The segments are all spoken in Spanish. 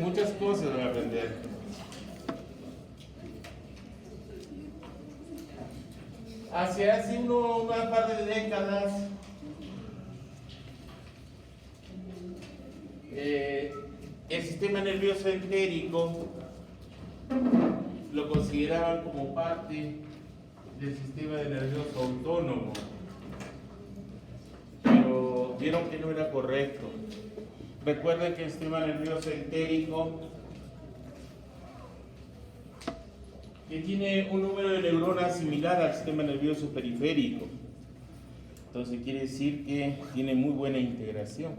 Muchas cosas van a aprender. Hace una par de décadas, el sistema nervioso entérico lo consideraban como parte del sistema nervioso autónomo, pero vieron que no era correcto. Recuerden que el sistema nervioso entérico, que tiene un número de neuronas similar al sistema nervioso periférico, entonces quiere decir que tiene muy buena integración,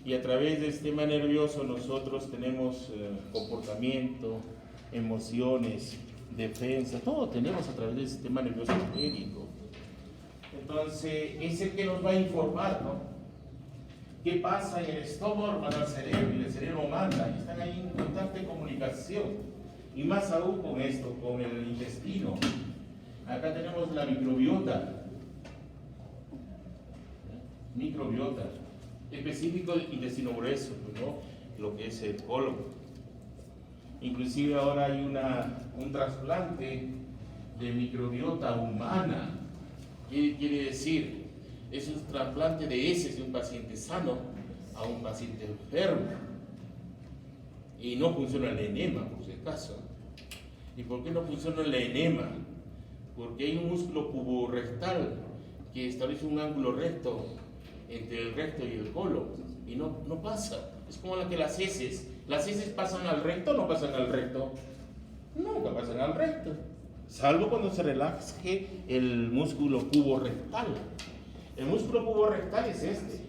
y a través del sistema nervioso nosotros tenemos comportamiento, emociones, defensa, todo tenemos a través del sistema nervioso entérico. Entonces es el que nos va a informar, ¿no? ¿Qué pasa en el estómago? Manda al cerebro y el cerebro manda, y están ahí en constante comunicación. Y más aún con esto, con el intestino. Acá tenemos la microbiota. Microbiota. Específico del intestino grueso, ¿no? Lo que es el colon. Inclusive ahora hay un trasplante de microbiota humana. ¿Qué quiere decir? Es un trasplante de heces de un paciente sano a un paciente enfermo. Y no funciona el enema, por si acaso. ¿Y por qué no funciona el enema? Porque hay un músculo puborectal que establece un ángulo recto entre el recto y el colon. Y no pasa. Es como la que las heces. ¿Las heces pasan al recto o no pasan al recto? Nunca pasan al recto. Salvo cuando se relaje el músculo puborectal. El músculo puborectal es este,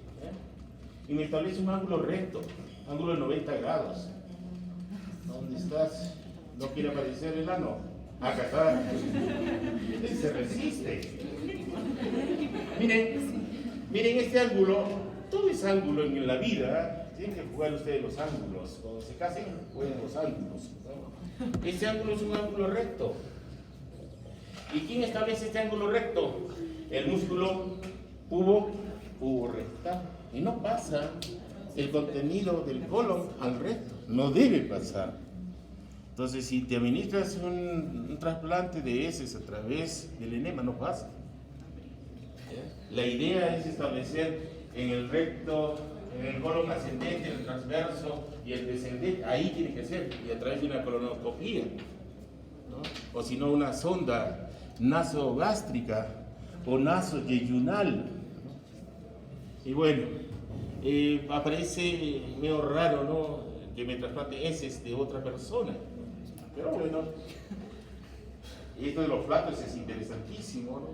y me establece un ángulo recto, ángulo de 90 grados. ¿Dónde estás? ¿No quiere aparecer el ano? Acá está. Se resiste. Miren este ángulo. Todo es ángulo en la vida. Tienen que jugar ustedes los ángulos. Cuando se casen, jueguen los ángulos, ¿no? Este ángulo es un ángulo recto. ¿Y quién establece este ángulo recto? El músculo puborectal. Y no pasa el contenido del colon al recto. No debe pasar. Entonces, si te administras un trasplante de heces a través del enema, no pasa. La idea es establecer en el recto, en el colon ascendente, el transverso y el descendente. Ahí tiene que ser, y a través de una colonoscopía, ¿no? O si no, una sonda nasogástrica o nasoyeyunal. Y bueno, aparece medio raro, ¿no?, que me trasplante heces de otra persona. Pero bueno, y esto de los platos es interesantísimo, ¿no?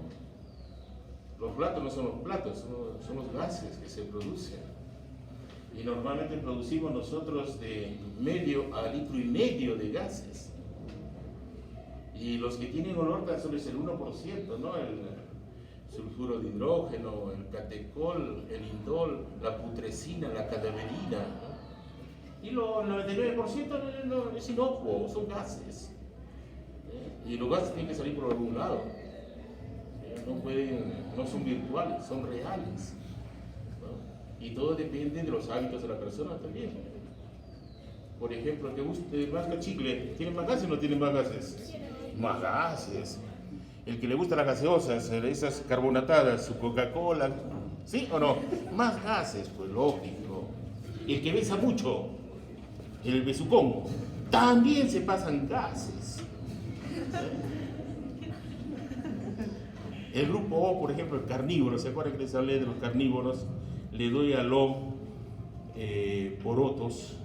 Los platos no son los platos, son los gases que se producen. Y normalmente producimos nosotros de medio a litro y medio de gases. Y los que tienen olor tan solo es el 1%, ¿no? El sulfuro de hidrógeno, el catecol, el indol, la putrescina, la cadaverina, ¿no? Y el 99% no, es inocuo, son gases. Y los gases tienen que salir por algún lado. No son virtuales, son reales, ¿no? Y todo depende de los hábitos de la persona también. Por ejemplo, el que guste masca chicle, ¿tiene más gases o no tiene más gases? Más gases. El que le gusta las gaseosas, esas carbonatadas, su Coca-Cola, ¿sí o no? Más gases, pues lógico. El que besa mucho, el besucón, también se pasan gases. El grupo O, por ejemplo, el carnívoro, ¿se acuerdan que les hablé de los carnívoros? Le doy a los porotos,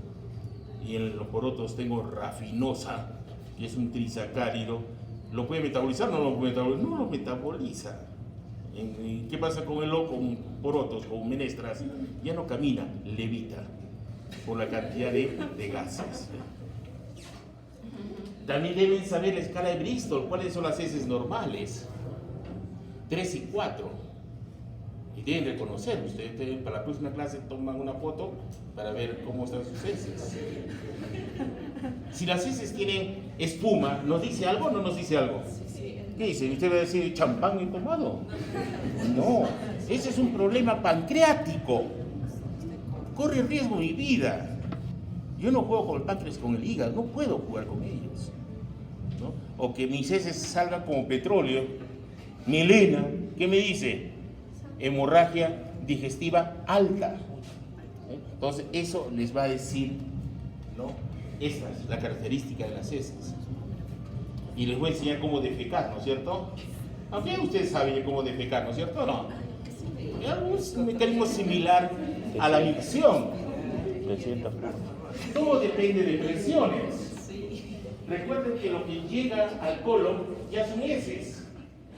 y en los porotos tengo rafinosa, que es un trisacárido. ¿Lo puede metabolizar o no lo puede metabolizar? No lo metaboliza. ¿Y qué pasa con el O, con porotos, con menestras? Ya no camina, levita, por la cantidad de gases. También deben saber la escala de Bristol, cuáles son las heces normales. 3 y 4. Y deben reconocer, ustedes para la próxima clase toman una foto para ver cómo están sus heces. Si las heces tienen espuma, ¿nos dice algo o no nos dice algo? ¿Qué dice? ¿Usted va a decir champán y tomado? No, ese es un problema pancreático. Corre riesgo mi vida. Yo no juego con el páncreas, con el hígado, no puedo jugar con ellos, ¿no? O que mis heces salgan como petróleo. Milena, ¿qué me dice? Hemorragia digestiva alta. Entonces, eso les va a decir, ¿no? Esta es la característica de las heces. Y les voy a enseñar cómo defecar, ¿no es cierto? Aunque ustedes saben cómo defecar, ¿no es cierto? No. Es un mecanismo similar a la micción. Todo depende de presiones. Recuerden que lo que llega al colon ya son heces.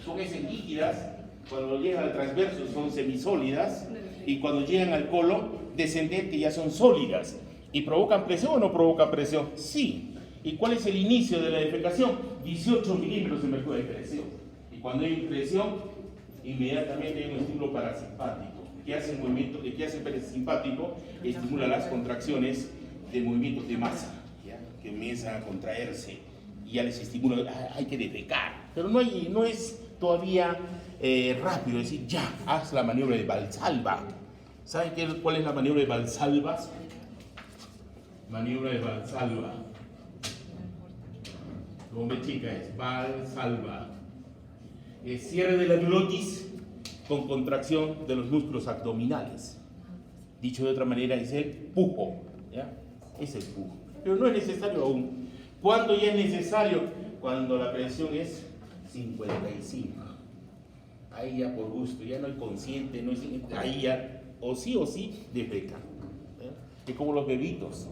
Son heces líquidas. Cuando llegan al transverso son semisólidas. Y cuando llegan al colon descendente ya son sólidas. ¿Y provocan presión o no provocan presión? Sí. ¿Y cuál es el inicio de la defecación? 18 milímetros de mercurio de presión. Y cuando hay presión, inmediatamente hay un estímulo parasimpático. ¿Qué hace el movimiento? ¿Qué hace el parasimpático? Estimula las contracciones de movimientos de masa, ¿ya? Que comienzan a contraerse y ya les estimula, hay que defecar. Pero no es todavía rápido, es decir, ya, haz la maniobra de Valsalva. ¿Saben cuál es la maniobra de Valsalva? Maniobra de Valsalva. Bomba chica es Valsalva. Cierre de la glotis con contracción de los músculos abdominales. Dicho de otra manera, es el pujo, ¿ya? Es el pujo. Pero no es necesario aún. ¿Cuándo ya es necesario? Cuando la presión es 55. Ahí ya por gusto, ya no hay consciente, no es, ahí ya o sí defeca. Es como los bebitos.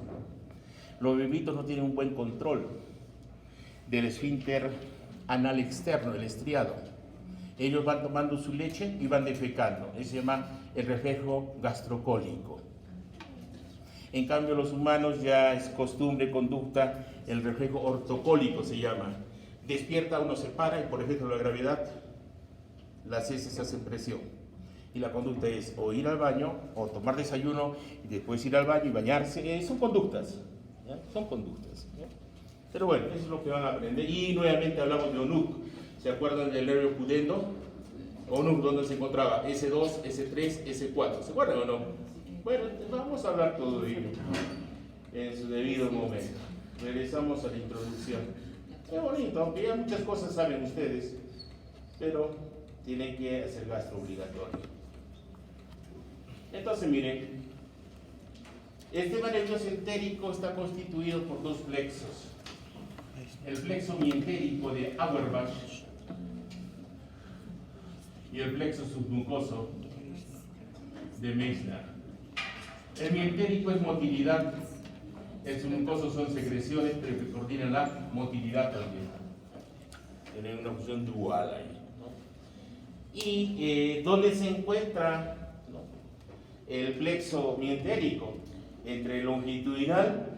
Los bebitos no tienen un buen control del esfínter anal externo, el estriado. Ellos van tomando su leche y van defecando. Eso se llama el reflejo gastrocólico. En cambio, los humanos ya es costumbre, conducta, el reflejo ortocólico se llama. Despierta, uno se para y por efecto de la gravedad, las heces hacen presión. Y la conducta es o ir al baño, o tomar desayuno, y después ir al baño y bañarse. Son conductas, ¿ya? Son conductas, ¿ya? Pero bueno, eso es lo que van a aprender. Y nuevamente hablamos de Onuk. ¿Se acuerdan del nervio pudendo? Onuk, ¿dónde se encontraba? S2, S3, S4. ¿Se acuerdan o no? Bueno, vamos a hablar todo ello en su debido momento. Regresamos a la introducción. Es bonito, aunque ya muchas cosas saben ustedes, pero tienen que hacer gasto obligatorio. Entonces, miren, el sistema nervioso entérico está constituido por dos plexos. El plexo mientérico de Auerbach y el plexo submucoso de Meissner. El mientérico es motilidad, el submucoso son secreciones, pero que coordinan la motilidad también. Tienen una función dual ahí, ¿no? Y ¿dónde se encuentra, ¿no?, el plexo mientérico? Entre el longitudinal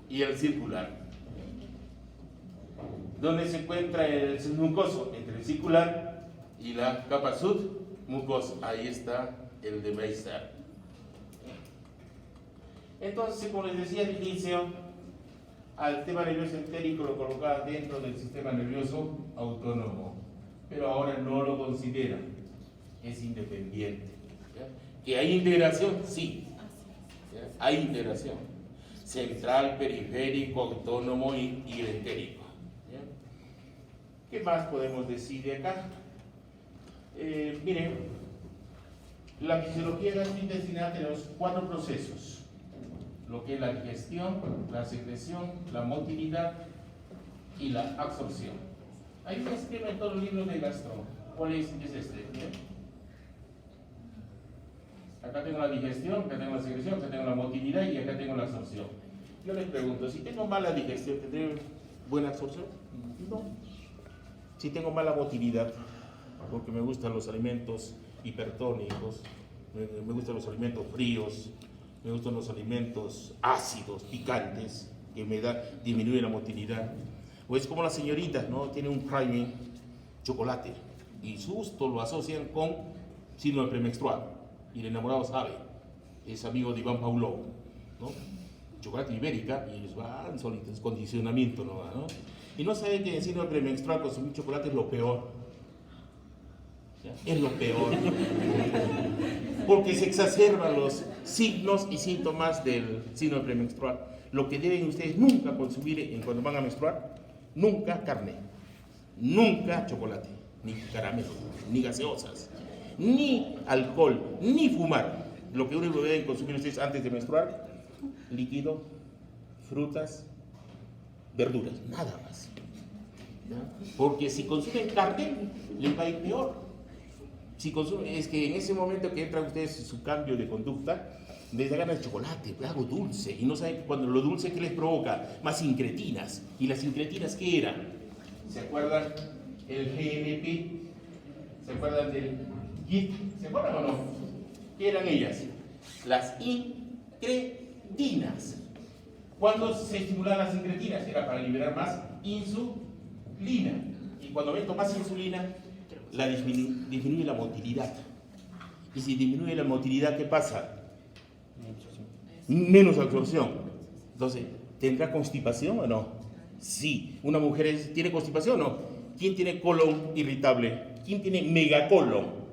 y el circular. ¿Dónde se encuentra el submucoso? Entre el circular y la capa submucosa. Ahí está el de Meissner. Entonces, como les decía al inicio, al sistema nervioso entérico lo colocaban dentro del sistema nervioso autónomo, pero ahora no lo consideran, es independiente. ¿Ya? ¿Que hay integración? Sí, ¿ya? Hay integración. Central, periférico, autónomo y el entérico. ¿Ya? ¿Qué más podemos decir de acá? Miren, la fisiología gastrointestinal tenemos 4 procesos. Lo que es la digestión, la secreción, la motilidad y la absorción. Hay un esquema en todos los libros de gastro. ¿Cuál es este? ¿Bien? Acá tengo la digestión, acá tengo la secreción, acá tengo la motilidad y acá tengo la absorción. Yo les pregunto, si tengo mala digestión, ¿tendré buena absorción? No. Si tengo mala motilidad, porque me gustan los alimentos hipertónicos, me gustan los alimentos fríos, me gustan los alimentos ácidos, picantes, que disminuye la motilidad. O es como las señoritas, ¿no? Tienen un priming chocolate y justo lo asocian con síndrome premenstrual. Y el enamorado sabe, es amigo de Iván Pavlov, ¿no? Chocolate ibérica y ellos van solitos, condicionamiento, ¿no? Y no saben que en el síndrome premenstrual consumir chocolate es lo peor. ¿Ya? Es lo peor, porque se exacerban los signos y síntomas del síndrome premenstrual. lo que deben ustedes nunca consumir cuando van a menstruar, nunca carne, nunca chocolate, ni caramelo, ni gaseosas, ni alcohol, ni fumar. Lo que único que deben consumir ustedes antes de menstruar, líquido, frutas, verduras, nada más. Porque si consumen carne, les va a ir peor. Si consumen, es que en ese momento que entran ustedes en su cambio de conducta, les da ganas de chocolate, algo dulce, y no saben cuando lo dulce que les provoca, más incretinas. ¿Y las incretinas qué eran? ¿Se acuerdan? El GNP, ¿se acuerdan del GIT? ¿Se acuerdan o no? ¿Qué eran ellas? Las incretinas. ¿Cuándo se estimulaban las incretinas? Era para liberar más insulina. Y cuando meto más insulina, disminuye la motilidad. Y si disminuye la motilidad, ¿qué pasa? Menos absorción. Entonces, ¿tendrá constipación o no? Sí. ¿Una mujer tiene constipación o no? ¿Quién tiene colon irritable? ¿Quién tiene megacolon?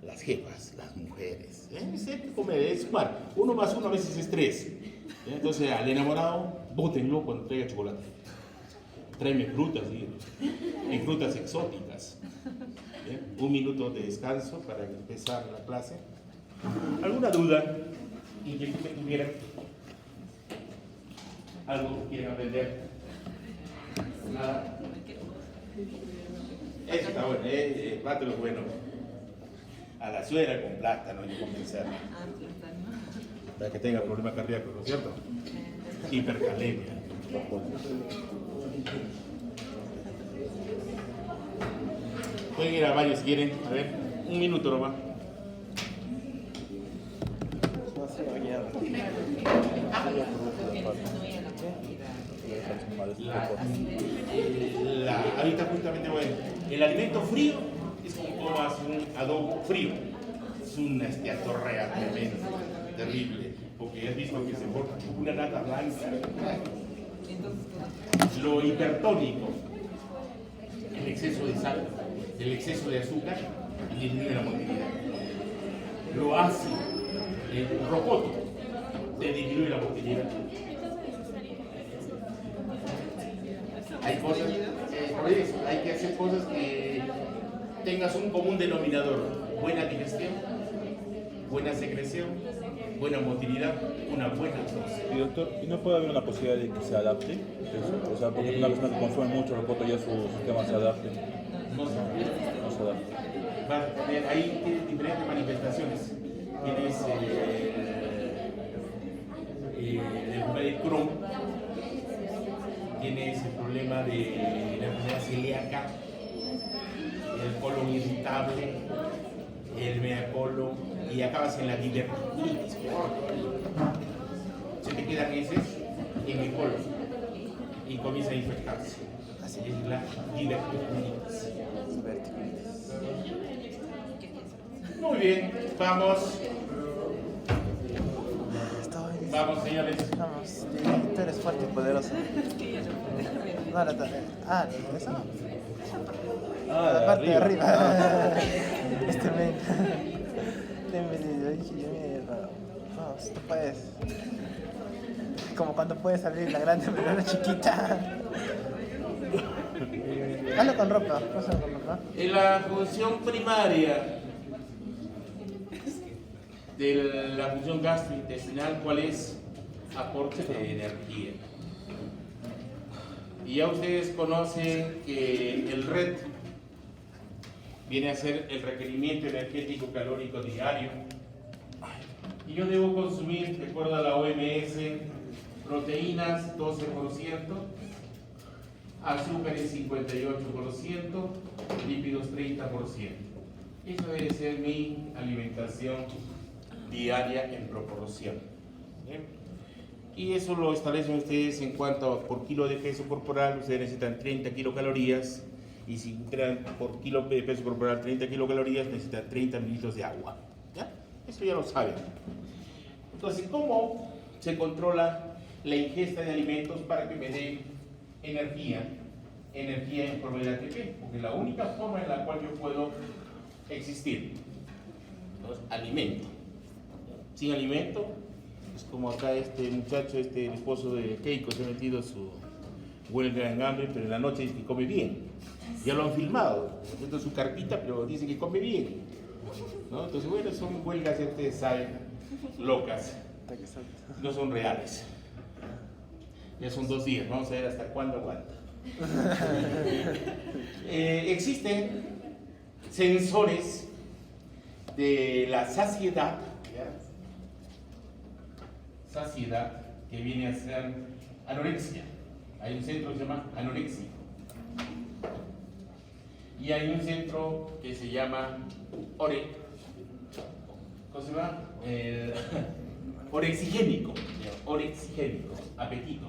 Las jefas, las mujeres. Es sumar. 1 más 1 a veces es 3. Entonces, al enamorado, bótenlo cuando traiga chocolate. Tráeme frutas, en frutas exóticas. Un minuto de descanso para empezar la clase. ¿Alguna duda? ¿Inquietud que tuvieran? ¿Algo que quieran aprender? ¿Nada? Eso está bueno, plátano bueno. A la suegra con plátano hay que convencerla. Para que tenga problemas cardíacos, ¿no es cierto? Hipercalemia. Pueden ir a varios si quieren. A ver, un minuto nomás. Ahorita justamente, bueno, el alimento frío es como tomas un adobo frío. Es una atorrea tremenda, terrible, porque has visto que se forma una nata blanca. Lo hipertónico, el exceso de sal, el exceso de azúcar, disminuye la motilidad. Lo ácido, el rocoto, disminuye la motilidad. Hay cosas, por eso, hay que hacer cosas que tengas un común denominador: buena digestión, buena secreción, buena motilidad, una buena absorción. Y doctor, ¿y no puede haber una posibilidad de que se adapte eso? O sea, porque una persona que consume mucho rocoto ya su sistema se adapte. No se adapta. Va a tener, ahí tienes diferentes manifestaciones. Tienes el problema de Crohn, tienes el problema de la enfermedad celíaca, el colon irritable, el megacolon, y acabas en la diverticulitis. Se te quedan heces en el colon y comienza a infectarse. Así es la diverticulitis. Muy bien, vamos. Vamos, señores. Vamos, tú eres fuerte y poderoso. No, ¿eso? La parte de arriba. Men. Vamos, tú puedes. Como cuando puedes abrir la grande pero la chiquita. Hazlo con ropa, pásalo con ropa. En la función primaria de la función gastrointestinal, ¿cuál es? Aporte de energía. Y ya ustedes conocen que el RET viene a ser el requerimiento energético calórico diario. Y yo debo consumir, de acuerdo a la OMS, proteínas 12%, azúcares 58%, lípidos 30%. Eso debe ser mi alimentación diaria en proporción. ¿Bien? Y eso lo establecen ustedes en cuanto a por kilo de peso corporal, ustedes necesitan 30 kilocalorías, y si entran por kilo de peso corporal 30 kilocalorías, necesitan 30 mililitros de agua. ¿Ya? Eso ya lo saben. Entonces, ¿cómo se controla la ingesta de alimentos para que me dé energía en forma de ATP? Porque es la única forma en la cual yo puedo existir. Entonces, alimento. Sin alimento Es como acá este muchacho, el esposo de Keiko, se ha metido su huelga en hambre, pero en la noche dice que come bien. Ya lo han filmado, haciendo su carpita, pero dice que come bien, ¿no? Entonces, bueno, son huelgas, ya ustedes saben, locas, no son reales. Ya son 2 días, vamos a ver hasta cuándo aguanta. Existen sensores de la saciedad, que viene a ser anorexia. Hay un centro que se llama anorexia. Y hay un centro que se llama ¿cómo se llama? Orexigénico, apetito.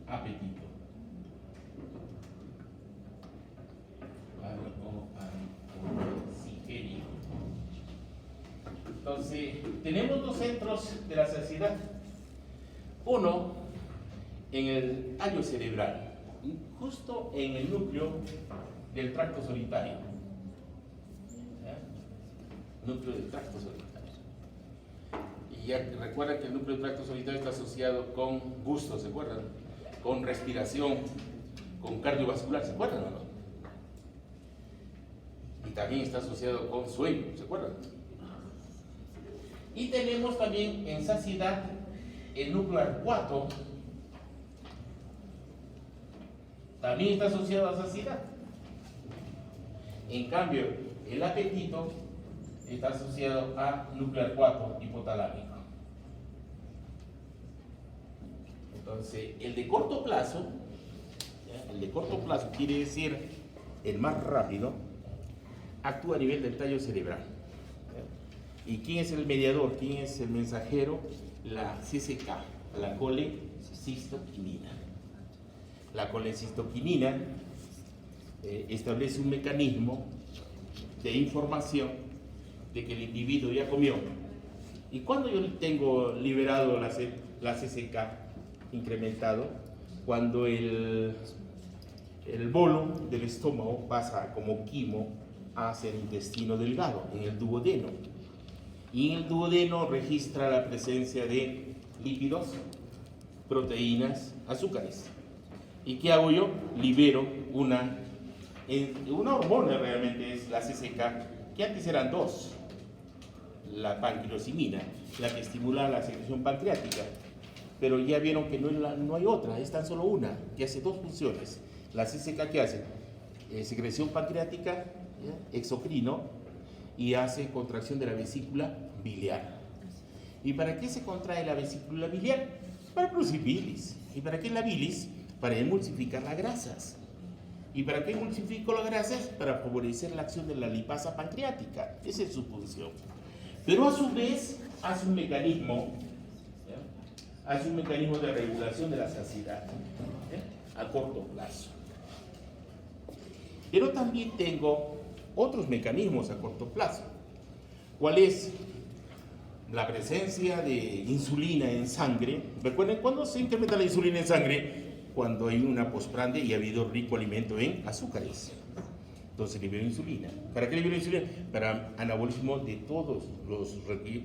Apetito. Orexigénico. Entonces, tenemos 2 centros de la saciedad. Uno en el tallo cerebral, justo en el núcleo del tracto solitario. Núcleo del tracto solitario. Y ya recuerdan que el núcleo del tracto solitario está asociado con gusto, ¿se acuerdan? Con respiración, con cardiovascular, ¿se acuerdan o no? Y también está asociado con sueño, ¿se acuerdan? Y tenemos también en saciedad el núcleo arcuato, también está asociado a saciedad. En cambio, el apetito está asociado a núcleo arcuato hipotalámico. Entonces, el de corto plazo quiere decir el más rápido, actúa a nivel del tallo cerebral. ¿Y quién es el mediador? ¿Quién es el mensajero? La CCK, la colecistoquinina. La colecistoquinina establece un mecanismo de información de que el individuo ya comió. ¿Y cuando yo tengo liberado la CCK incrementado? Cuando el bolo del estómago pasa como quimo hacia el intestino delgado, en el duodeno. Y en el duodeno registra la presencia de lípidos, proteínas, azúcares. ¿Y qué hago yo? Libero una hormona, realmente es la CCK, que antes eran 2. La pancreosimina, la que estimula la secreción pancreática. Pero ya vieron que no hay otra, es tan solo una, que hace 2 funciones. La CCK, ¿qué hace? Secreción pancreática, ¿ya? Exocrino, y hace contracción de la vesícula biliar. ¿Y para qué se contrae la vesícula biliar? Para producir bilis. ¿Y para qué es la bilis? Para emulsificar las grasas. ¿Y para qué emulsifico las grasas? Para favorecer la acción de la lipasa pancreática. Esa es su función. Pero a su vez hace un mecanismo, ¿ya? Hace un mecanismo de regulación de la saciedad, ¿ya? A corto plazo. Pero también tengo otros mecanismos a corto plazo. ¿Cuál es? La presencia de insulina en sangre. Recuerden, ¿cuándo se incrementa la insulina en sangre? Cuando hay una postprandia y ha habido rico alimento en azúcares. Entonces libero insulina. ¿Para qué libero insulina? Para anabolismo de todos los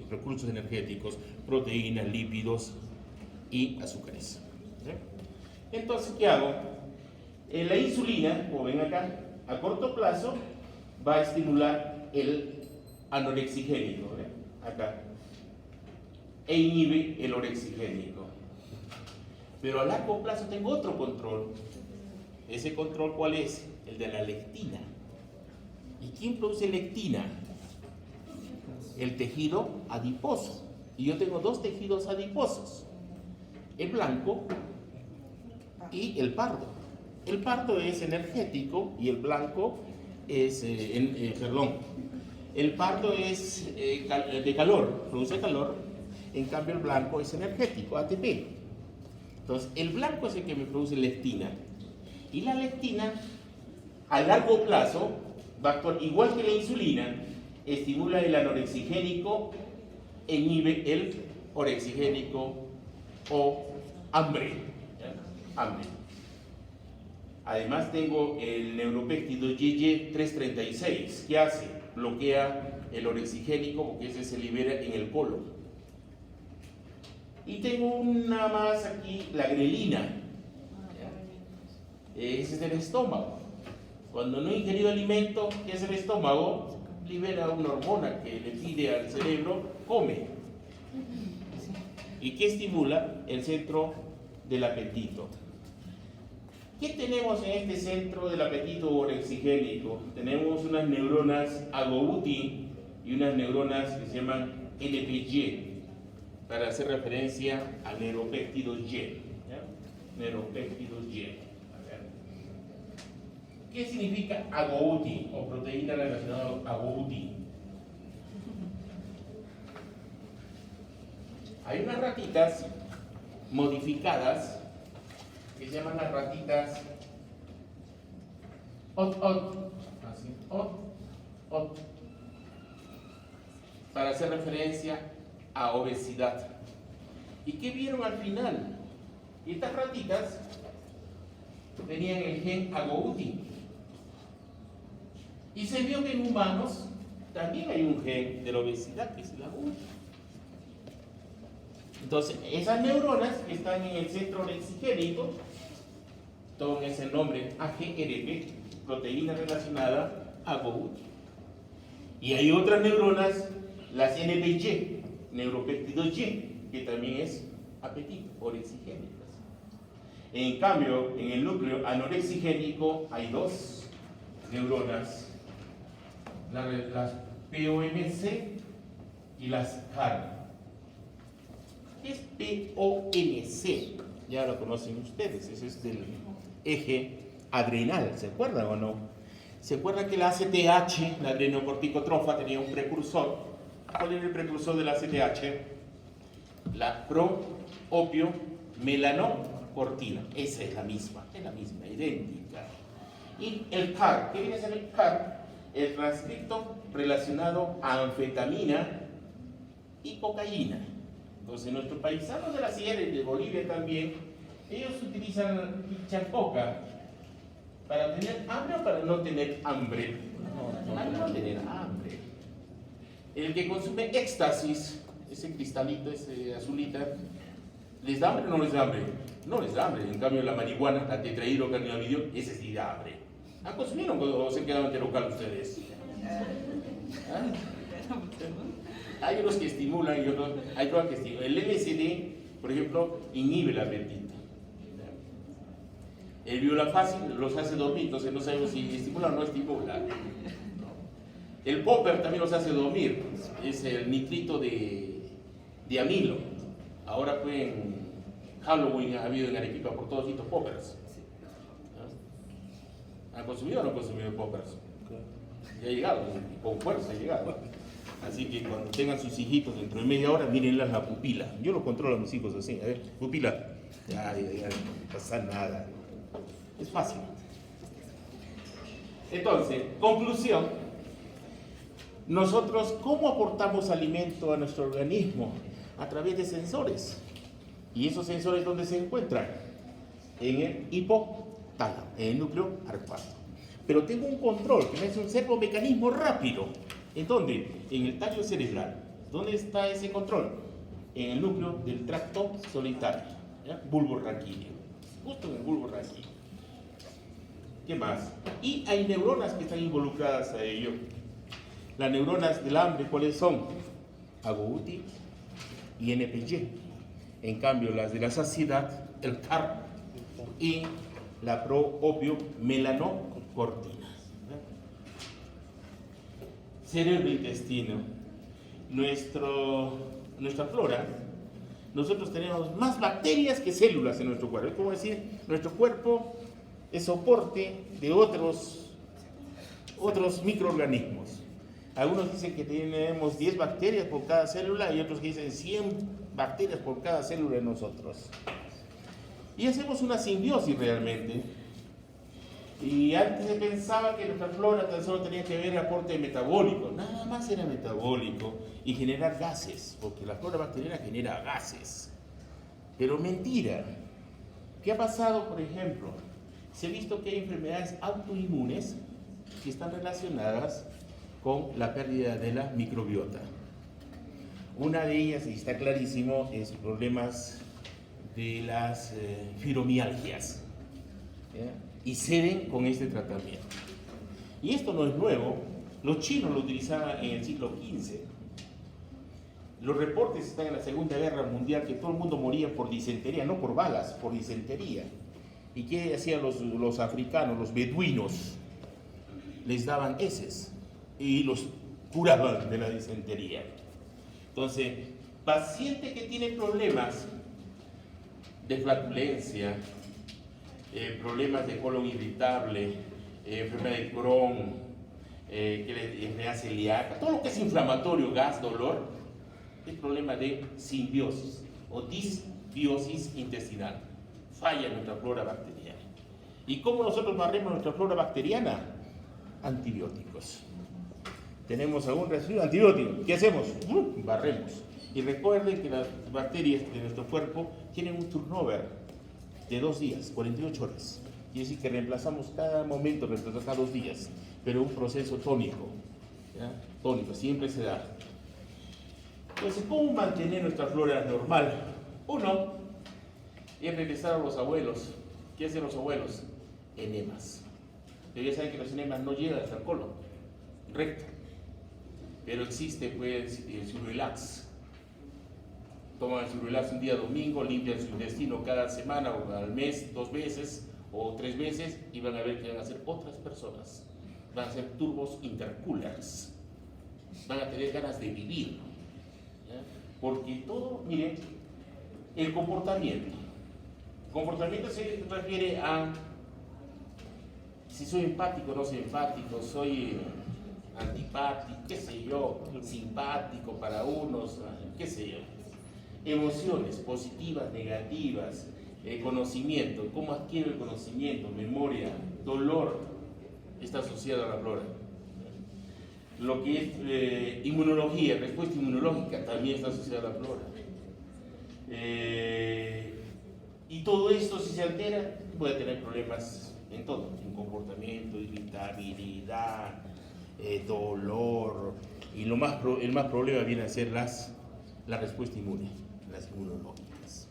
recursos energéticos, proteínas, lípidos y azúcares. ¿Sí? Entonces, ¿qué hago? La insulina, como ven acá, a corto plazo va a estimular el anorexigénico, acá, e inhibe el orexigénico. Pero a largo plazo tengo otro control. ¿Ese control cuál es? El de la lectina. ¿Y quién produce lectina? El tejido adiposo. Y yo tengo 2 tejidos adiposos, el blanco y el pardo. El pardo es energético y el blanco es, el pardo es de calor, produce calor, en cambio el blanco es energético, ATP. Entonces, el blanco es el que me produce lectina. Y la lectina, a largo plazo, va a actuar igual que la insulina, estimula el anorexigénico, inhibe el orexigénico o hambre. ¿Ya? Hambre. Además tengo el neuropéptido YY336, que hace, bloquea el orexigénico porque ese se libera en el colon. Y tengo una más aquí, la grelina. Ese es el estómago. Cuando no he ingerido alimento, ¿qué es el estómago? Libera una hormona que le pide al cerebro, come. ¿Y qué estimula? El centro del apetito. ¿Qué tenemos en este centro del apetito orexigénico? Tenemos unas neuronas agouti y unas neuronas que se llaman NPY, para hacer referencia a neuropéptidos Y. ¿Ya? Neuropéptidos Y. A ver. ¿Qué significa agouti o proteína relacionada a agouti? Hay unas ratitas modificadas que se llaman las ratitas OT, así, OT, para hacer referencia a obesidad. ¿Y qué vieron al final? Estas ratitas tenían el gen agouti. Y se vio que en humanos también hay un gen de la obesidad, que es el agouti. Entonces, esas neuronas que están en el centro orexigénico toman ese nombre AGRP, proteína relacionada a agouti. Y hay otras neuronas, las NPY, neuropéptidos Y, que también es apetito, orexigénicas. En cambio, en el núcleo anorexigénico hay dos neuronas, las POMC y las CAR. ¿Qué es POMC? Ya lo conocen ustedes, ese es del eje adrenal, ¿se acuerdan o no? ¿Se acuerdan que la ACTH, la adrenocorticotrofa, tenía un precursor? ¿Cuál era el precursor de la ACTH? La pro-opio-melanocortina. Esa es la misma, idéntica. Y el CAR, ¿qué viene a ser el CAR? El transcripto relacionado a anfetamina y cocaína. Entonces, nuestros paisanos de la sierra y de Bolivia también, ellos utilizan chancoca para tener hambre o para no tener hambre. Para no tener hambre. El que consume éxtasis, ese cristalito, ese azulita, ¿les da hambre o no les da hambre? No les da hambre. En cambio, la marihuana, la tetrahidrocannabinol, ese sí da hambre. ¿Han consumido o se quedaron enterocal ustedes? ¿Ah? Hay unos que estimulan y otros, hay otros que estimulan. El LSD, por ejemplo, inhibe el apetito. El violafácil los hace dormir, entonces no sabemos si estimula o no estimula. El popper también los hace dormir, es el nitrito de amilo. Ahora fue en Halloween, ha habido en Arequipa por todos estos poppers. ¿Han consumido o no han consumido poppers? Ya ha llegado, con fuerza ha llegado. Así que cuando tengan sus hijitos dentro de media hora, mírenlas la pupila. Yo lo controlo a mis hijos así, a ver, pupila. Ya, no pasa nada. Es fácil. Entonces, conclusión. Nosotros, ¿cómo aportamos alimento a nuestro organismo? A través de sensores. ¿Y esos sensores dónde se encuentran? En el hipotálamo, en el núcleo arcuato. Pero tengo un control, que es un servomecanismo rápido. ¿En dónde? En el tallo cerebral. ¿Dónde está ese control? En el núcleo del tracto solitario, bulbo raquídeo. Justo en el bulbo raquídeo. ¿Qué más? Y hay neuronas que están involucradas a ello. Las neuronas del hambre, ¿cuáles son? Agouti y NPY. En cambio, las de la saciedad, el CAR y la pro-opio-melanocortina. Cerebro e intestino. Nuestra flora, nosotros tenemos más bacterias que células en nuestro cuerpo. Es como decir, nuestro cuerpo es soporte de otros microorganismos. Algunos dicen que tenemos 10 bacterias por cada célula y otros que dicen 100 bacterias por cada célula en nosotros. Y hacemos una simbiosis realmente. Y antes se pensaba que nuestra flora tan solo tenía que ver aporte metabólico. Nada más era metabólico y generar gases, porque la flora bacteriana genera gases. Pero mentira. ¿Qué ha pasado, por ejemplo? Se ha visto que hay enfermedades autoinmunes que están relacionadas con la pérdida de la microbiota. Una de ellas, y está clarísimo, es problemas de las fibromialgias. ¿Ya? Y ceden con este tratamiento. Y esto no es nuevo, los chinos lo utilizaban en el siglo XV. Los reportes están en la Segunda Guerra Mundial que todo el mundo moría por disentería, no por balas, por disentería. ¿Y qué hacían los africanos, los beduinos? Les daban heces y los curaban de la disentería. Entonces, paciente que tiene problemas de flatulencia, problemas de colon irritable, enfermedad de Crohn, enfermedad celíaca, todo lo que es inflamatorio, gas, dolor, es problema de simbiosis o disbiosis intestinal. Falla nuestra flora bacteriana. ¿Y cómo nosotros barremos nuestra flora bacteriana? Antibióticos. Tenemos algún residuo antibiótico. ¿Qué hacemos? Barremos. Y recuerden que las bacterias de nuestro cuerpo tienen un turnover de 2 días, 48 horas. Quiere decir que reemplazamos cada momento, reemplazamos cada 2 días, pero un proceso tónico. ¿Ya? Tónico, siempre se da. Entonces, ¿cómo mantener nuestra flora normal? Uno, es regresar a los abuelos. ¿Qué hacen los abuelos? Enemas. Pero ya saben que los enemas no llegan hasta el colon, recto. Pero existe, pues, el Ciurelax. Toman el Ciurelax un día domingo, limpian su intestino cada semana o al mes 2 veces o 3 veces y van a ver que van a ser otras personas. Van a ser turbos intercoolers. Van a tener ganas de vivir. ¿Ya? Porque todo, miren, el comportamiento. Comportamiento se refiere a si soy empático o no soy empático, soy antipático, qué sé yo, simpático para unos, qué sé yo. Emociones positivas, negativas, conocimiento, cómo adquiero el conocimiento, memoria, dolor, está asociado a la flora. Lo que es inmunología, respuesta inmunológica, también está asociada a la flora. Y todo esto, si se altera, puede tener problemas en todo, en comportamiento, irritabilidad, dolor, y el más problema viene a ser la respuesta inmune, las inmunológicas.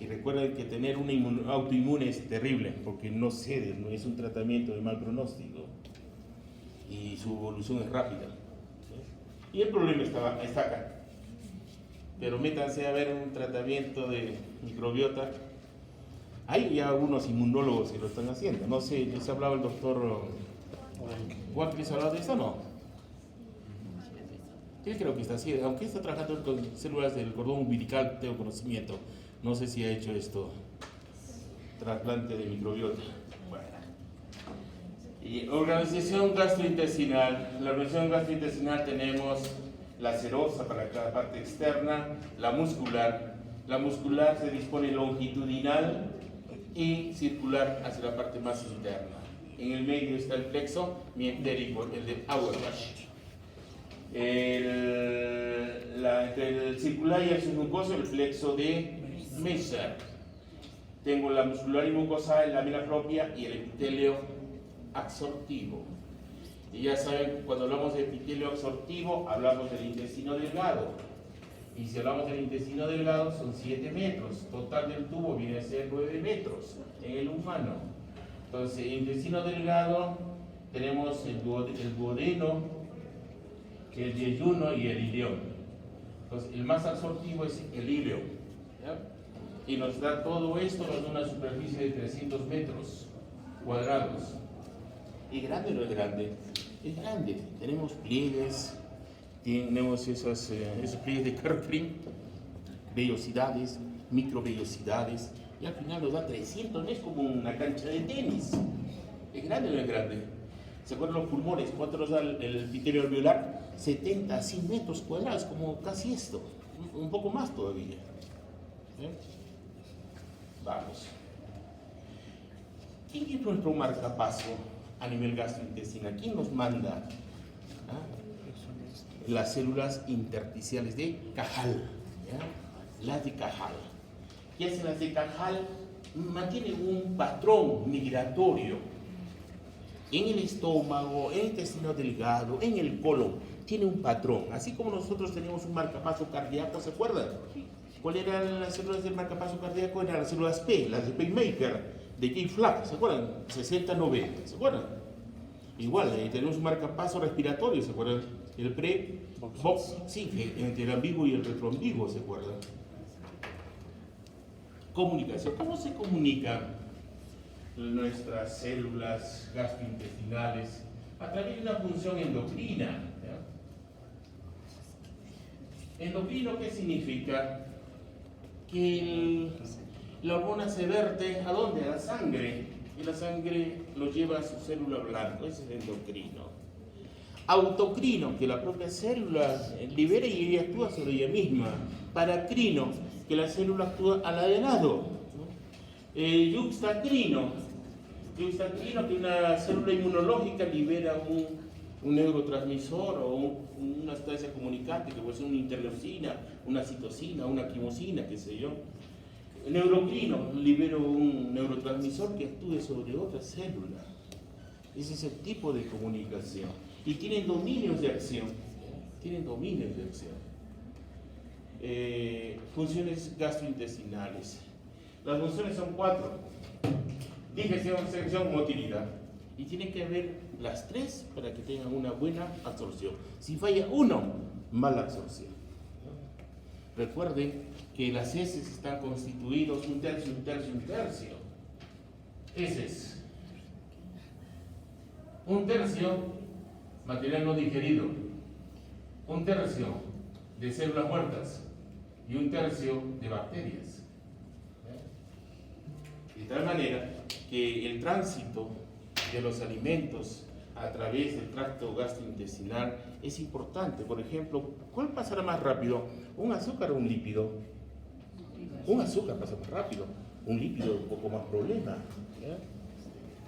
Y recuerden que tener una autoinmune es terrible, porque no cede, no es un tratamiento de mal pronóstico, y su evolución es rápida. Y el problema está acá. Pero métanse a ver un tratamiento de microbiota. Hay ya algunos inmunólogos que lo están haciendo. No sé, les hablaba el doctor Juan, ¿les hablaba de eso o no? Él creo que está haciendo, aunque está trabajando con células del cordón umbilical, tengo conocimiento. No sé si ha hecho esto, trasplante de microbiota. Bueno. Y organización gastrointestinal. La organización gastrointestinal tenemos la serosa para cada parte externa, la muscular. La muscular se dispone longitudinal y circular hacia la parte más interna. En el medio está el plexo mientérico, el de Auerbach. Entre el circular y el submucoso, el plexo de Messer. Tengo la muscular y mucosa, la lámina propia y el epitelio absortivo. Y ya saben, cuando hablamos de epitelio absortivo, hablamos del intestino delgado. Y si hablamos del intestino delgado, son 7 metros. Total del tubo viene a ser 9 metros en el humano. Entonces, el intestino delgado, tenemos el duodeno, el yeyuno y el ileón. Entonces, el más absortivo es el ileo. ¿Ya? Y nos da todo esto, nos da una superficie de 300 metros cuadrados. ¿Es grande o no es grande? Es grande. Tenemos pliegues, tenemos esos pliegues de Kerkring, vellosidades, microvellosidades, y al final nos da 300, es como una cancha de tenis. ¿Es grande o no es grande? ¿Se acuerdan los pulmones? ¿Cuánto nos da el epitelio alveolar? 70 a 100 metros cuadrados, como casi esto, un poco más todavía. Vamos. ¿Quién es nuestro marcapaso a nivel gastrointestinal? ¿Quién nos manda? Las células intersticiales de Cajal. ¿Ya? Las de Cajal. ¿Qué hacen las de Cajal? Mantienen un patrón migratorio en el estómago, en el intestino delgado, en el colon. tiene un patrón, así como nosotros tenemos un marcapaso cardíaco, ¿se acuerdan? ¿Cuáles eran las células del marcapaso cardíaco? Eran las células P, las de pacemaker, de K-Flag, ¿se acuerdan? 60-90, ¿se acuerdan? Igual, tenemos un marcapaso respiratorio, ¿se acuerdan? El pre-box, sí, entre el ambiguo y el retroambiguo, ¿se acuerdan? Comunicación. ¿Cómo se comunican nuestras células gastrointestinales? A través de una función endocrina. ¿Ya? Endocrino, ¿qué significa? Que la hormona se verte ¿a dónde? A la sangre. Y la sangre lo lleva a su célula blanca. Ese es endocrino. Autocrino, que la propia célula libera y ella actúa sobre ella misma. Paracrino, que la célula actúa a la de lado. Yuxtacrino, que una célula inmunológica libera un neurotransmisor o una sustancia comunicante, que puede ser una interleucina, una citosina, una quimosina, qué sé yo. El neurocrino libera un neurotransmisor que actúe sobre otra célula. Ese es el tipo de comunicación. Y tienen dominios de acción. Funciones gastrointestinales. Las funciones son 4. Digestión, secreción, motilidad. Y tiene que haber las 3 para que tengan una buena absorción. Si falla uno, mala absorción. Recuerden que las heces están constituidos un tercio. Heces. Un tercio, material no digerido. Un tercio de células muertas. Y un tercio de bacterias. De tal manera que el tránsito de los alimentos a través del tracto gastrointestinal es importante. Por ejemplo, ¿cuál pasará más rápido? ¿Un azúcar o un lípido? Un azúcar pasa más rápido, un lípido un poco más problema.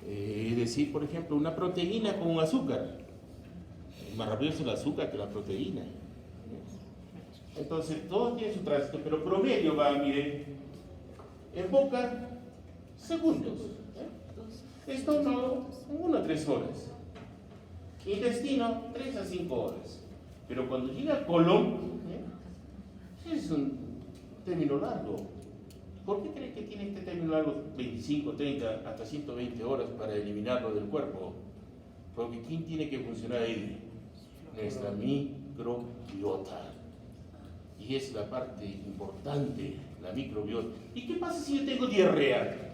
Es decir, por ejemplo, una proteína con un azúcar. Más rápido es el azúcar que la proteína. Entonces, todo tiene su tránsito, pero promedio va, miren, en boca, segundos. Estómago, 1 a 3 horas. Intestino, 3 a 5 horas. Pero cuando llega al colon, es un término largo. ¿Por qué creen que tiene este término largo 25, 30, hasta 120 horas para eliminarlo del cuerpo? Porque ¿quién tiene que funcionar ahí? Nuestra microbiota. Y es la parte importante, la microbiota. ¿Y qué pasa si yo tengo diarrea?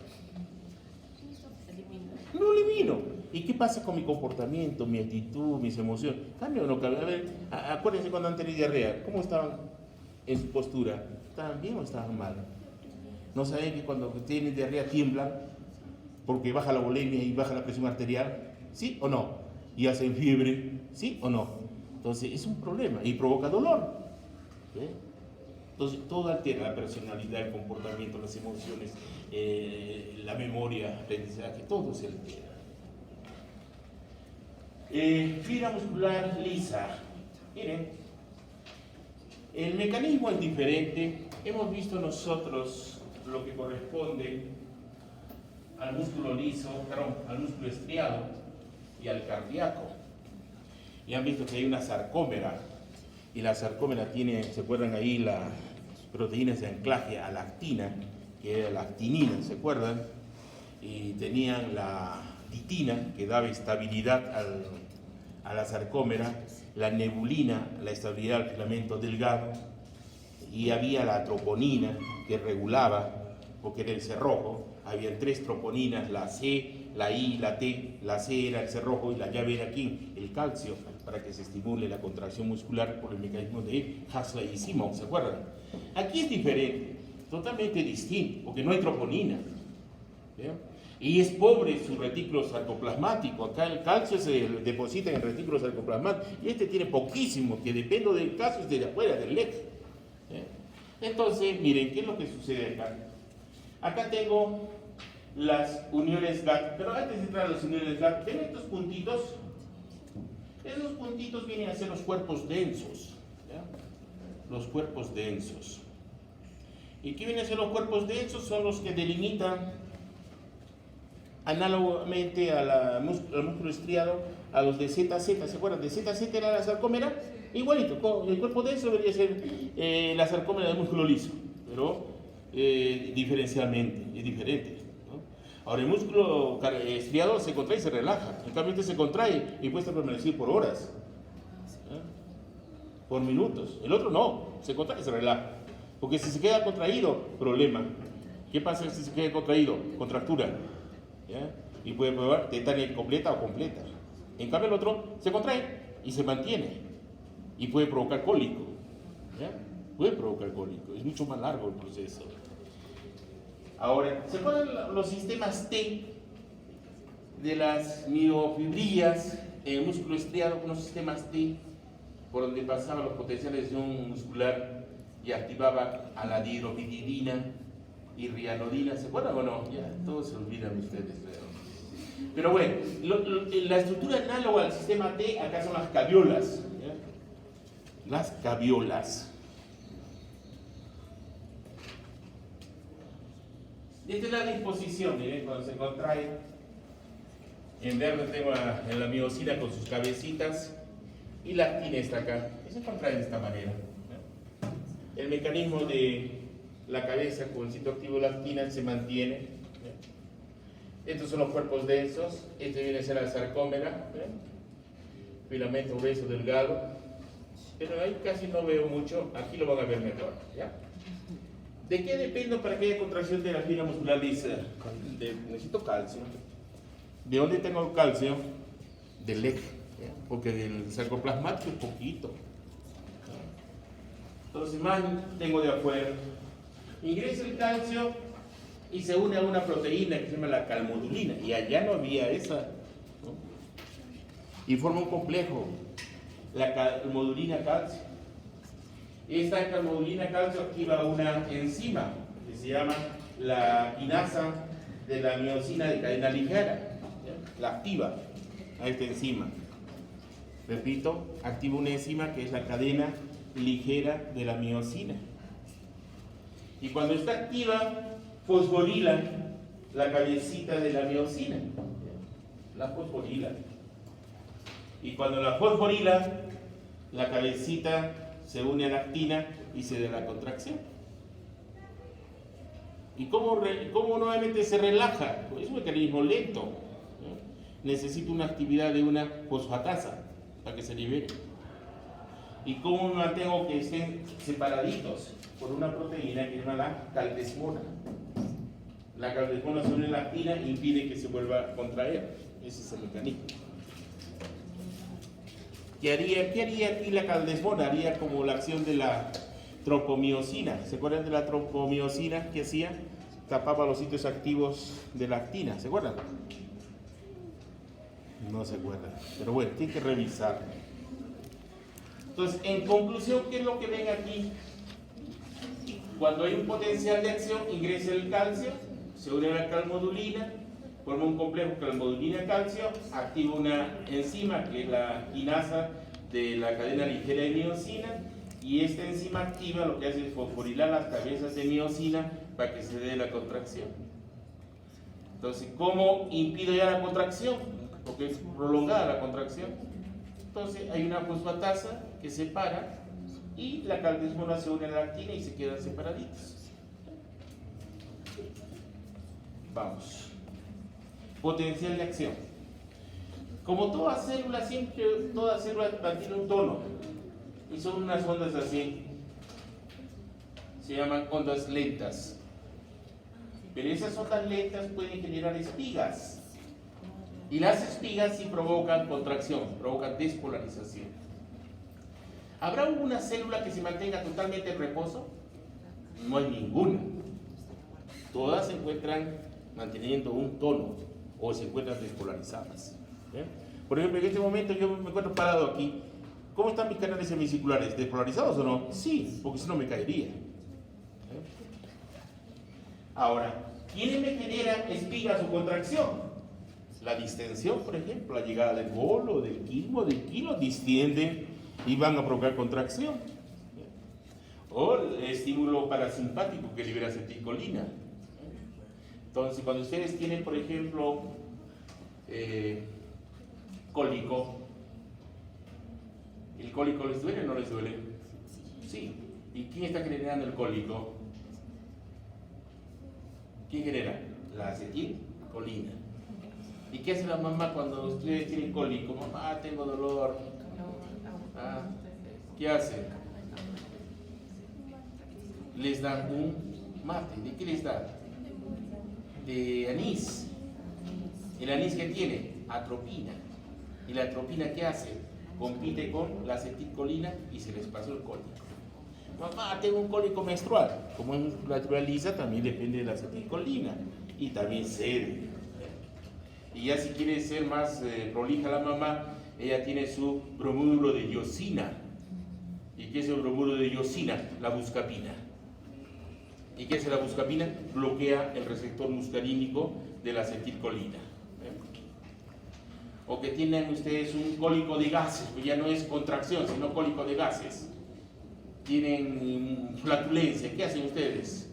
No elimino. ¿Y qué pasa con mi comportamiento, mi actitud, mis emociones? ¿Cambia o no cambia? A ver, acuérdense cuando han tenido diarrea, ¿cómo estaban en su postura? ¿Estaban bien o estaban mal? ¿No saben que cuando tienen diarrea tiemblan? Porque baja la bulimia y baja la presión arterial, ¿sí o no? Y hacen fiebre, ¿sí o no? Entonces es un problema y provoca dolor. Entonces todo altera la personalidad, el comportamiento, las emociones, la memoria, aprendizaje, todo se altera. Fibra muscular lisa. Miren, el mecanismo es diferente. Hemos visto nosotros lo que corresponde al músculo liso, perdón, al músculo estriado y al cardíaco. Y han visto que hay una sarcómera. Y la sarcómera tiene, ¿se acuerdan ahí las proteínas de anclaje a la actina, que era la actinina, ¿se acuerdan? Y tenían la titina, que daba estabilidad a la sarcómera, la nebulina, la estabilidad al filamento delgado, y había la troponina, que regulaba, porque era el cerrojo. Había 3 troponinas, la C, la I, la T. La C era el cerrojo y la llave era aquí, el calcio, para que se estimule la contracción muscular por el mecanismo de Huxley y Simon, ¿se acuerdan? Aquí es diferente, totalmente distinto, porque no hay troponina. ¿Ve? Y es pobre su retículo sarcoplasmático. Acá el calcio se deposita en el retículo sarcoplasmático y este tiene poquísimo, que depende del caso, es de afuera, del lex. Entonces, miren, ¿qué es lo que sucede acá? Acá tengo las uniones GATT, pero antes de entrar a las uniones GATT, ven estos puntitos. Esos puntitos vienen a ser los cuerpos densos. ¿Ya? Los cuerpos densos. ¿Y qué vienen a ser los cuerpos densos? Son los que delimitan análogamente al músculo estriado, a los de ZZ, ¿se acuerdan? De ZZ era la sarcómera, igualito, el cuerpo denso debería ser la sarcómera del músculo liso, pero diferencialmente, es diferente, ¿no? Ahora el músculo estriado se contrae y se relaja, en cambio este se contrae y puede permanecer por horas, por minutos, el otro no, se contrae y se relaja, porque si se queda contraído, problema. ¿Qué pasa si se queda contraído? Contractura, ¿ya? Y puede probar tetania completa o completa. En cambio el otro se contrae y se mantiene y puede provocar cólico, ¿ya? Puede provocar cólico, es mucho más largo el proceso. Ahora, ¿se acuerdan los sistemas T de las miofibrillas en el músculo estriado? Unos sistemas T por donde pasaban los potenciales de un muscular y activaba a la dihidropyridina y rianodina, ¿se acuerdan o no? Ya, todos se olvidan ustedes, creo. Pero bueno, la estructura análoga al sistema T, acá son las caviolas, ¿ya? Las caviolas. Esta es la disposición, miren, cuando se contrae. En verde tengo en la miosina con sus cabecitas y la actina está acá. Y se contrae de esta manera, ¿ya? El mecanismo de la cabeza con el sitio activo de la actina se mantiene, ¿ya? Estos son los cuerpos densos. Este viene a ser la sarcómera, ¿ya? Filamento grueso delgado, pero ahí casi no veo mucho. Aquí lo van a ver mejor, ¿ya? ¿De qué dependo para que haya contracción de la fibra muscular lisa? Necesito calcio. ¿De dónde tengo el calcio? Del eje, ¿ya? Porque del sarcoplasmático es poquito. Entonces más tengo de afuera. Ingresa el calcio y se une a una proteína que se llama la calmodulina, y allá no había esa, ¿no? Y forma un complejo, la calmodulina calcio. Esta calmodulina calcio activa una enzima que se llama la quinasa de la miosina de cadena ligera, ¿ya? La activa a esta enzima. Repito, activa una enzima que es la cadena ligera de la miosina. Y cuando está activa, fosforila la cabecita de la miosina, la fosforila. Y cuando la fosforila, la cabecita se une a la actina y se da la contracción. ¿Y cómo nuevamente se relaja? Pues es un mecanismo lento, ¿no? Necesita una actividad de una fosfatasa para que se libere. ¿Y cómo me mantengo que estén separaditos? Por una proteína que se llama la caldesmona. La caldesmona se une a la actina e impide que se vuelva a contraer. Ese es el mecanismo. ¿Qué haría aquí la caldesmona? Haría como la acción de la tropomiosina. ¿Se acuerdan de la tropomiosina que hacía? Tapaba los sitios activos de la actina. ¿Se acuerdan? No se acuerdan. Pero bueno, tienen que revisar. Entonces, en conclusión, ¿qué es lo que ven aquí? Cuando hay un potencial de acción, ingresa el calcio, se une a la calmodulina, forma un complejo calmodulina-calcio, activa una enzima que es la quinasa de la cadena ligera de miosina, y esta enzima activa lo que hace es fosforilar las cabezas de miosina para que se dé la contracción. Entonces, ¿cómo impido ya la contracción? Porque es prolongada la contracción. Entonces, hay una fosfatasa que separa y la caldesmona se une a la actina y se quedan separaditos. Vamos. Potencial de acción. Como toda célula mantiene un tono, y son unas ondas así, se llaman ondas lentas. Pero esas ondas lentas pueden generar espigas, y las espigas sí provocan contracción, provocan despolarización. ¿Habrá alguna célula que se mantenga totalmente en reposo? No hay ninguna. Todas se encuentran manteniendo un tono o se encuentran despolarizadas. ¿Bien? Por ejemplo, en este momento yo me encuentro parado aquí. ¿Cómo están mis canales semicirculares? ¿Despolarizados o no? Sí, porque si no me caería. Ahora, ¿quiénes me generan espigas o contracción? La distensión, por ejemplo, la llegada del bolo, del quimo, distienden y van a provocar contracción. O el estímulo parasimpático que libera acetilcolina. Entonces, cuando ustedes tienen, por ejemplo, cólico, ¿el cólico les duele o no les duele? Sí. ¿Y quién está generando el cólico? ¿Quién genera? La acetilcolina. ¿Y qué hace la mamá cuando ustedes tienen cólico? Mamá, tengo dolor. Ah, ¿qué hace? Les dan un mate. ¿De qué les da? De anís. ¿El anís qué tiene? Atropina. ¿Y la atropina qué hace? Compite con la acetilcolina y se les pasó el cólico. Mamá, tengo un cólico menstrual. Como es naturaliza, también depende de la acetilcolina y también sed. Y ya si quiere ser más prolija la mamá, ella tiene su bromuro de iosina. ¿Y qué es el bromuro de iosina? La buscapina. ¿Y qué es la buscapina? Bloquea el receptor muscarínico de la acetilcolina. O que tienen ustedes un cólico de gases, pues ya no es contracción, sino cólico de gases. Tienen flatulencia, ¿qué hacen ustedes?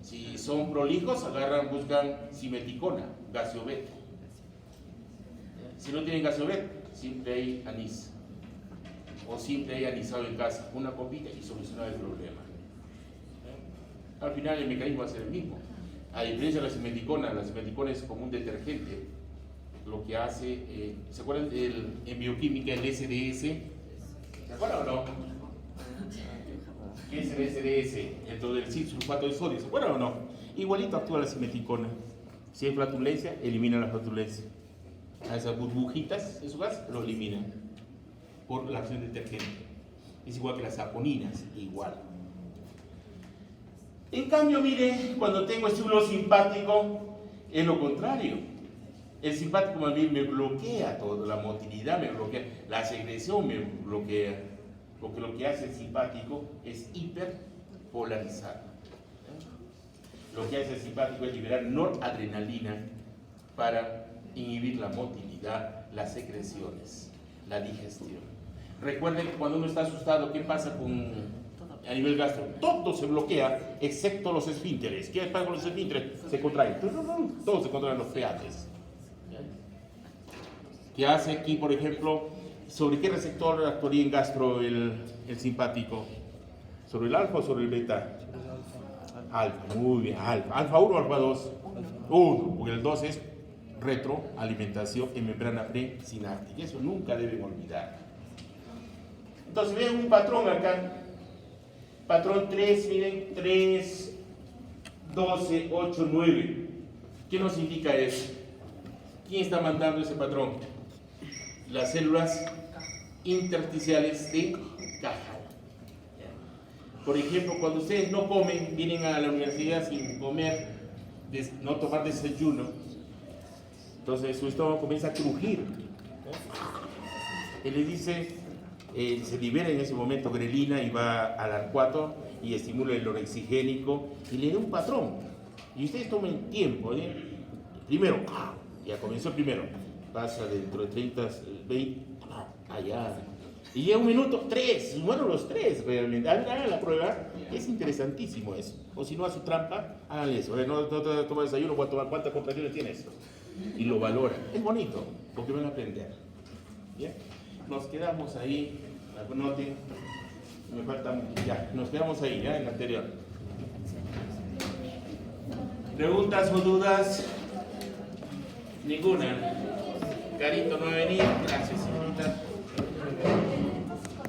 Si son prolijos, buscan simeticona, gaseobet. Si no tienen gaseobet, siempre hay anís. O siempre hay anisado en casa, una copita y solucionar el problema. Al final el mecanismo va a ser el mismo. A diferencia de la simeticona es como un detergente. Lo que hace, ¿se acuerdan en bioquímica el SDS? ¿Se acuerdan o no? ¿Qué es el SDS? El sulfato de sodio, ¿se acuerdan o no? Igualito actúa la simeticona. Si hay flatulencia, elimina la flatulencia. A esas burbujitas de su gas lo elimina por la acción detergente. Es igual que las saponinas, igual. En cambio, mire, cuando tengo estímulo simpático, es lo contrario. El simpático más bien me bloquea todo, la motilidad me bloquea, la secreción me bloquea, porque lo que hace el simpático es hiperpolarizar. Lo que hace el simpático es liberar noradrenalina para inhibir la motilidad, las secreciones, la digestión. Recuerden que cuando uno está asustado, ¿qué pasa a nivel gastro? Todo se bloquea, excepto los esfínteres. ¿Qué pasa con los esfínteres? Se contraen. Todos se contraen los freates. ¿Qué hace aquí, por ejemplo? ¿Sobre qué receptor actuaría en gastro el simpático? ¿Sobre el alfa o sobre el beta? Alfa, muy bien, alfa. ¿Alfa 1 o alfa 2? 1, porque el 2 es retroalimentación en membrana presináptica. Eso nunca deben olvidar. Entonces ven un patrón acá. Patrón 3, miren, 3, 12, 8, 9. ¿Qué nos indica eso? ¿Quién está mandando ese patrón? Las células intersticiales de Cajal. Por ejemplo, cuando ustedes no comen, vienen a la universidad sin comer, no tomar desayuno, entonces su estómago comienza a crujir. Él le dice, se libera en ese momento grelina y va al arcuato y estimula el orexigénico y le da un patrón. Y ustedes tomen tiempo, primero, ya comenzó el primero, pasa dentro de 30, 20, allá. Y llega un minuto, 3, bueno, los 3 realmente. Hagan la prueba, es interesantísimo eso. O si no, a su trampa, hagan eso. No tomas desayuno, ¿cuántas contracciones tienes? Y lo valoran. Es bonito, porque van a aprender. ¿Bien? Nos quedamos ahí, anoten, me faltan, ya, nos quedamos ahí, ya, en la anterior. ¿Preguntas o dudas? Ninguna. Carito no va a venir, gracias.